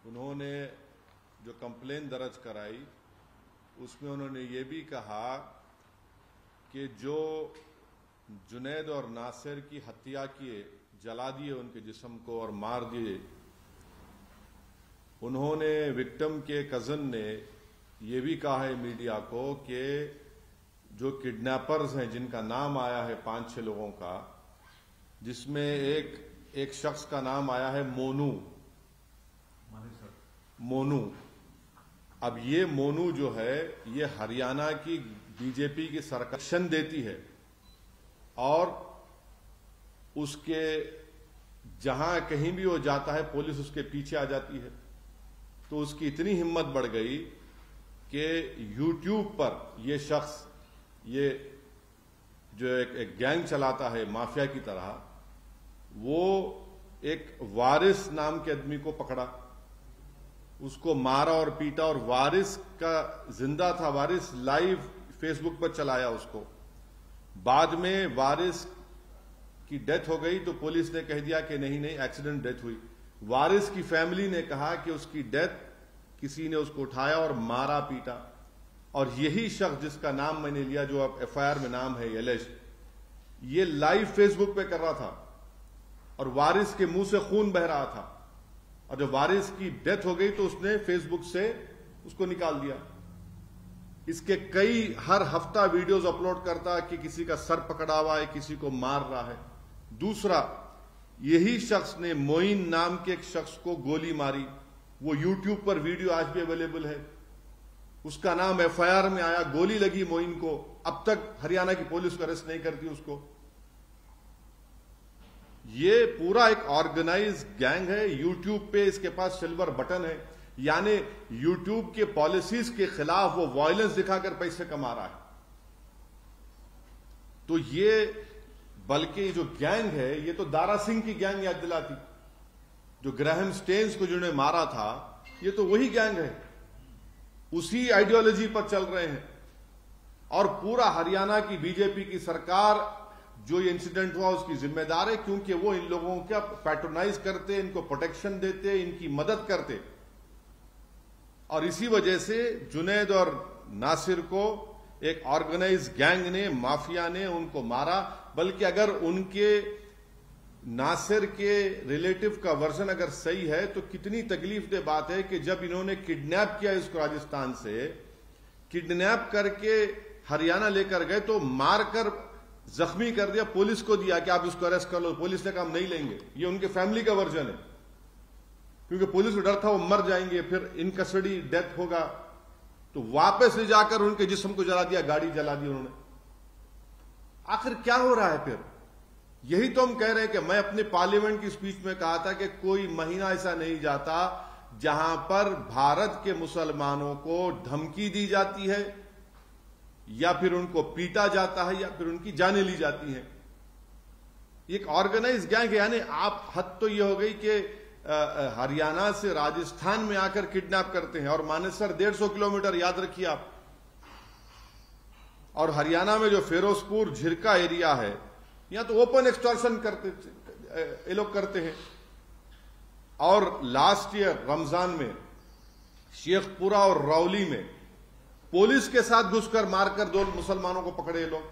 उन्होंने जो कंप्लेन दर्ज कराई उसमें उन्होंने ये भी कहा कि जो जुनैद और नासिर की हत्या किए, जला दिए उनके जिस्म को और मार दिए, उन्होंने विक्टिम के कज़न ने ये भी कहा है मीडिया को कि जो किडनैपर्स हैं जिनका नाम आया है 5-6 लोगों का, जिसमें एक शख्स का नाम आया है मोनू। अब ये मोनू जो है ये हरियाणा की बीजेपी की सरकार देती है और उसके जहां कहीं भी वो जाता है पुलिस उसके पीछे आ जाती है। तो उसकी इतनी हिम्मत बढ़ गई कि यूट्यूब पर ये शख्स, ये जो एक गैंग चलाता है माफिया की तरह, वो एक वारिस नाम के आदमी को पकड़ा, उसको मारा और पीटा, और वारिस का जिंदा था, वारिस लाइव फेसबुक पर चलाया उसको। बाद में वारिस की डेथ हो गई तो पुलिस ने कह दिया कि नहीं एक्सीडेंट डेथ हुई। वारिस की फैमिली ने कहा कि उसकी डेथ किसी ने उसको उठाया और मारा पीटा। और यही शख्स जिसका नाम मैंने लिया, जो अब एफआईआर में नाम है एलेश, ये लाइव फेसबुक पे कर रहा था और वारिस के मुंह से खून बह रहा था। और जब वारिस की डेथ हो गई तो उसने फेसबुक से उसको निकाल दिया। इसके कई हर हफ्ता वीडियोस अपलोड करता कि किसी का सर पकड़ा हुआ है, किसी को मार रहा है। दूसरा, यही शख्स ने मोइन नाम के एक शख्स को गोली मारी, वो यूट्यूब पर वीडियो आज भी अवेलेबल है, उसका नाम एफआईआर में आया, गोली लगी मोइन को। अब तक हरियाणा की पुलिस को अरेस्ट नहीं करती उसको। ये पूरा एक ऑर्गेनाइज गैंग है। यूट्यूब पे इसके पास सिल्वर बटन है, यानी यूट्यूब के पॉलिसीज के खिलाफ वो वायलेंस दिखाकर पैसे कमा रहा है। तो ये बल्कि जो गैंग है ये तो दारा सिंह की गैंग याद दिलाती, जो ग्राहम स्टेन्स को जिन्होंने मारा था, ये तो वही गैंग है, उसी आइडियोलॉजी पर चल रहे हैं। और पूरा हरियाणा की बीजेपी की सरकार जो ये इंसिडेंट हुआ उसकी जिम्मेदार है, क्योंकि वो इन लोगों का पैट्रोनाइज करते, इनको प्रोटेक्शन देते, इनकी मदद करते। और इसी वजह से जुनैद और नासिर को एक ऑर्गेनाइज गैंग ने, माफिया ने उनको मारा। बल्कि अगर उनके नासिर के रिलेटिव का वर्जन अगर सही है तो कितनी तकलीफदेह बात है कि जब इन्होंने किडनैप किया इसको राजस्थान से, किडनैप करके हरियाणा लेकर गए तो मारकर जख्मी कर दिया, पुलिस को दिया कि आप इसको अरेस्ट कर लो। पुलिस ने कहा हम नहीं लेंगे। ये उनके फैमिली का वर्जन है, क्योंकि पुलिस को डर था वो मर जाएंगे, फिर इन कस्टडी डेथ होगा। तो वापस ले जाकर उनके जिस्म को जला दिया, गाड़ी जला दी उन्होंने। आखिर क्या हो रहा है फिर? यही तो हम कह रहे हैं कि मैं अपने पार्लियामेंट की स्पीच में कहा था कि कोई महीना ऐसा नहीं जाता जहां पर भारत के मुसलमानों को धमकी दी जाती है, या फिर उनको पीटा जाता है, या फिर उनकी जानें ली जाती हैं। एक ऑर्गेनाइज गैंग है। यानी आप हद तो यह हो गई कि हरियाणा से राजस्थान में आकर किडनैप करते हैं। और मानेसर 150 किलोमीटर, याद रखिए आप। और हरियाणा में जो फिरोजपुर झिरका एरिया है, यहां तो ओपन एक्सटॉर्शन करते ये लोग करते हैं। और लास्ट ईयर रमजान में शेखपुरा और रौली में पुलिस के साथ घुसकर मारकर 2 मुसलमानों को पकड़े ये लोग।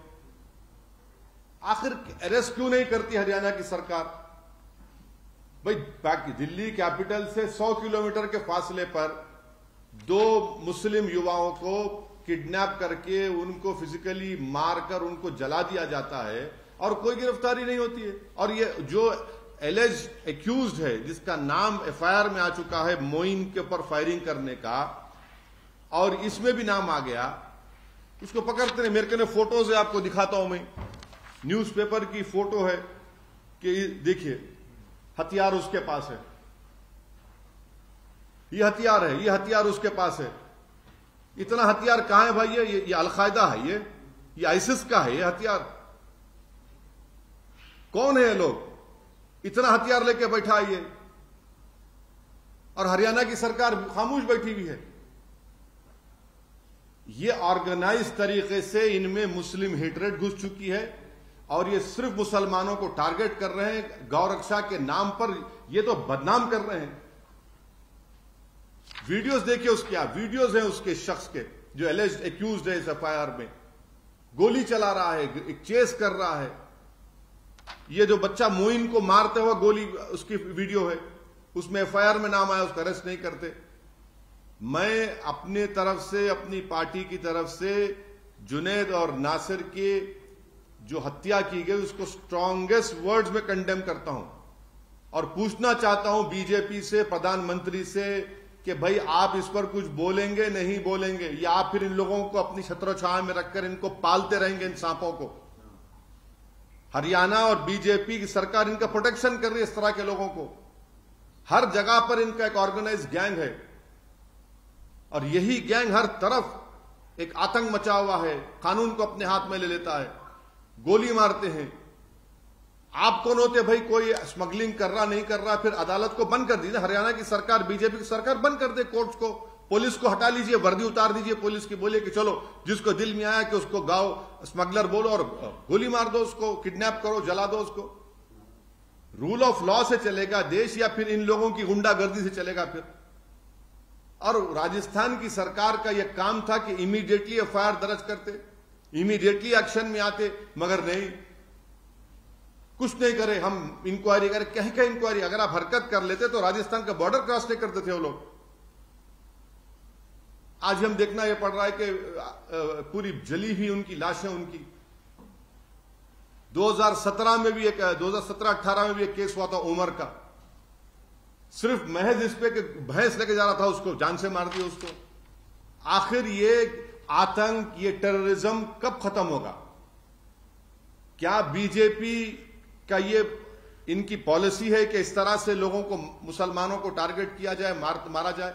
आखिर अरेस्ट क्यों नहीं करती हरियाणा की सरकार? भाई, दिल्ली कैपिटल से 100 किलोमीटर के फासले पर 2 मुस्लिम युवाओं को किडनैप करके उनको फिजिकली मारकर उनको जला दिया जाता है और कोई गिरफ्तारी नहीं होती है। और ये जो एलेज एक्यूज्ड है, जिसका नाम एफआईआर में आ चुका है मोइन के ऊपर फायरिंग करने का, और इसमें भी नाम आ गया, उसको पकड़ते नहीं। मेरे को फोटोज है, आपको दिखाता हूं मैं। न्यूज़पेपर की फोटो है कि देखिए हथियार उसके पास है, ये हथियार है, ये हथियार उसके पास है। इतना हथियार कहां है भाई? ये अलकायदा है, ये आइसिस का है ये हथियार। कौन है ये लोग? इतना हथियार लेके बैठा है ये, और हरियाणा की सरकार खामोश बैठी हुई है। ये ऑर्गेनाइज तरीके से इनमें मुस्लिम हेटरेट घुस चुकी है और ये सिर्फ मुसलमानों को टारगेट कर रहे हैं। गौ रक्षा के नाम पर ये तो बदनाम कर रहे हैं। वीडियोस देखिए उसके, आप वीडियोस हैं उसके शख्स के जो एलिज्ड एक्यूज्ड है इस एफआईआर में, गोली चला रहा है, एक चेस कर रहा है। ये जो बच्चा मोइन को मारते हुए गोली, उसकी वीडियो है, उसमें एफआईआर में नाम आया, उसको अरेस्ट नहीं करते। मैं अपने तरफ से, अपनी पार्टी की तरफ से जुनैद और नासिर की जो हत्या की गई उसको स्ट्रॉन्गेस्ट वर्ड्स में कंडेम करता हूं और पूछना चाहता हूं बीजेपी से, प्रधानमंत्री से कि भाई आप इस पर कुछ बोलेंगे नहीं बोलेंगे, या आप फिर इन लोगों को अपनी छत्रछाया में रखकर इनको पालते रहेंगे, इन सांपों को। हरियाणा और बीजेपी की सरकार इनका प्रोटेक्शन कर रही है इस तरह के लोगों को। हर जगह पर इनका एक ऑर्गेनाइज्ड गैंग है और यही गैंग हर तरफ एक आतंक मचा हुआ है, कानून को अपने हाथ में ले लेता है, गोली मारते हैं। आप कौन होते भाई, कोई स्मगलिंग कर रहा नहीं कर रहा, फिर अदालत को बंद कर दीजिए। हरियाणा की सरकार, बीजेपी की सरकार बंद कर दे कोर्ट्स को, पुलिस को हटा लीजिए, वर्दी उतार दीजिए पुलिस की, बोलिए कि चलो जिसको दिल में आया कि उसको गाओ स्मगलर बोलो और गोली मार दो, उसको किडनैप करो, जला दो उसको। रूल ऑफ लॉ से चलेगा देश या फिर इन लोगों की गुंडागर्दी से चलेगा फिर? और राजस्थान की सरकार का यह काम था कि इमीडिएटली एफआईआर दर्ज करते, इमीडिएटली एक्शन में आते, मगर नहीं, कुछ नहीं करे। हम इंक्वायरी करें, क्या इंक्वायरी? अगर आप हरकत कर लेते तो राजस्थान का बॉर्डर क्रॉस नहीं करते थे वो लोग। आज हम देखना यह पड़ रहा है कि पूरी जली हुई उनकी लाशें, उनकी 2017 में भी एक 2017-18 में भी एक केस हुआ था उमर का, सिर्फ महज इस पे कि भैंस लेके जा रहा था, उसको जान से मार दिया उसको। आखिर ये आतंक, ये टेररिज्म कब खत्म होगा? क्या बीजेपी का ये इनकी पॉलिसी है कि इस तरह से लोगों को, मुसलमानों को टारगेट किया जाए, मारा जाए?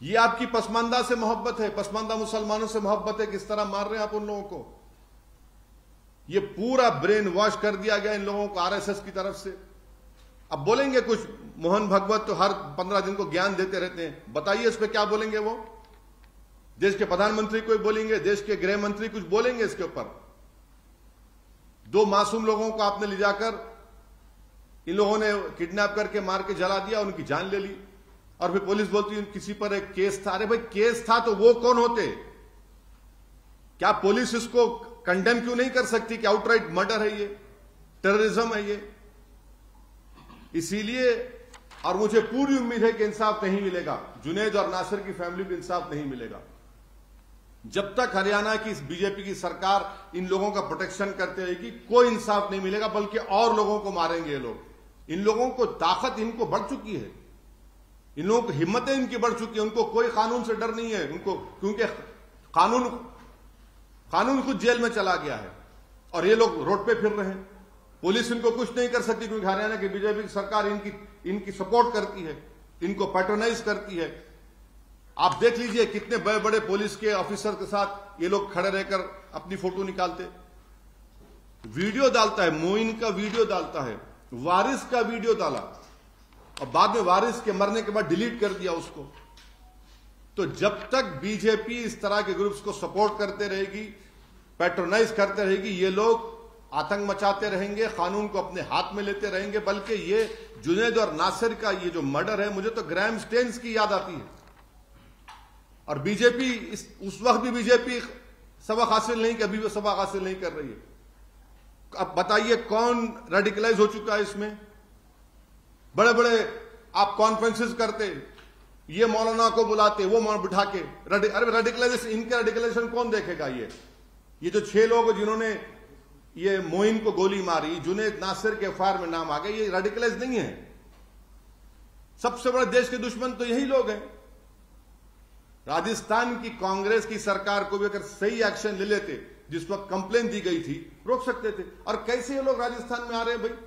ये आपकी पसमानदा से मोहब्बत है, पसमानदा मुसलमानों से मोहब्बत है, किस तरह मार रहे हैं आप उन लोगों को? ये पूरा ब्रेन वॉश कर दिया गया इन लोगों को आरएसएस की तरफ से। अब बोलेंगे कुछ, मोहन भागवत तो हर 15 दिन को ज्ञान देते रहते हैं, बताइए इस पे क्या बोलेंगे वो? देश के प्रधानमंत्री कोई बोलेंगे, देश के गृह मंत्री कुछ बोलेंगे इसके ऊपर? 2 मासूम लोगों को आपने ले जाकर इन लोगों ने किडनैप करके मार के जला दिया, उनकी जान ले ली, और फिर पुलिस बोलती है किसी पर एक केस था। अरे भाई केस था तो वो कौन होते? क्या पुलिस इसको कंडेम क्यों नहीं कर सकती कि आउटराइट मर्डर है, ये टेररिज्म है ये? इसीलिए, और मुझे पूरी उम्मीद है कि इंसाफ नहीं मिलेगा, जुनैद और नासिर की फैमिली को इंसाफ नहीं मिलेगा जब तक हरियाणा की बीजेपी की सरकार इन लोगों का प्रोटेक्शन करते रहेगी। कोई इंसाफ नहीं मिलेगा, बल्कि और लोगों को मारेंगे ये लोग। इन लोगों को ताकत इनको बढ़ चुकी है, इन लोगों की हिम्मतें इनकी बढ़ चुकी है, उनको कोई कानून से डर नहीं है उनको, क्योंकि कानून खुद जेल में चला गया है और ये लोग रोड पे फिर रहे हैं। पुलिस इनको कुछ नहीं कर सकती क्योंकि हरियाणा की बीजेपी की सरकार इनकी सपोर्ट करती है, इनको पैट्रोनाइज करती है। आप देख लीजिए कितने बड़े बड़े पुलिस के ऑफिसर के साथ ये लोग खड़े रहकर अपनी फोटो निकालते, वीडियो डालता है, मोइन का वीडियो डालता है, वारिस का वीडियो डाला और बाद में वारिस के मरने के बाद डिलीट कर दिया उसको। तो जब तक बीजेपी इस तरह के ग्रुप्स को सपोर्ट करते रहेगी, पैट्रोनाइज करते रहेगी, ये लोग आतंक मचाते रहेंगे, कानून को अपने हाथ में लेते रहेंगे। बल्कि ये जुनैद और नासिर का ये जो मर्डर है, मुझे तो ग्राहम स्टेन्स की याद आती है। और बीजेपी उस वक्त भी बीजेपी सबक हासिल नहीं, कभी भी सबक हासिल नहीं कर रही है। अब बताइए कौन रेडिकलाइज हो चुका है इसमें? बड़े बड़े आप कॉन्फ्रेंसेस करते, ये मौलाना को बुलाते, वो बिठा के अरे रेडिकलाइजेशन, इनका रेडिकलाइजेशन कौन देखेगा? ये जो 6 लोग जिन्होंने ये मोइन को गोली मारी, जुनैद नासिर के एफआईआर में नाम आ गए, ये रेडिकलाइज नहीं है। सबसे बड़े देश के दुश्मन तो यही लोग हैं। राजस्थान की कांग्रेस की सरकार को भी अगर सही एक्शन ले लेते, जिस वक्त कंप्लेन दी गई थी, रोक सकते थे। और कैसे ये लोग राजस्थान में आ रहे हैं भाई?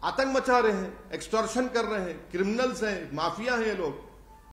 आतंक मचा रहे हैं, एक्सटॉर्शन कर रहे हैं, क्रिमिनल्स हैं, माफिया हैं ये लोग।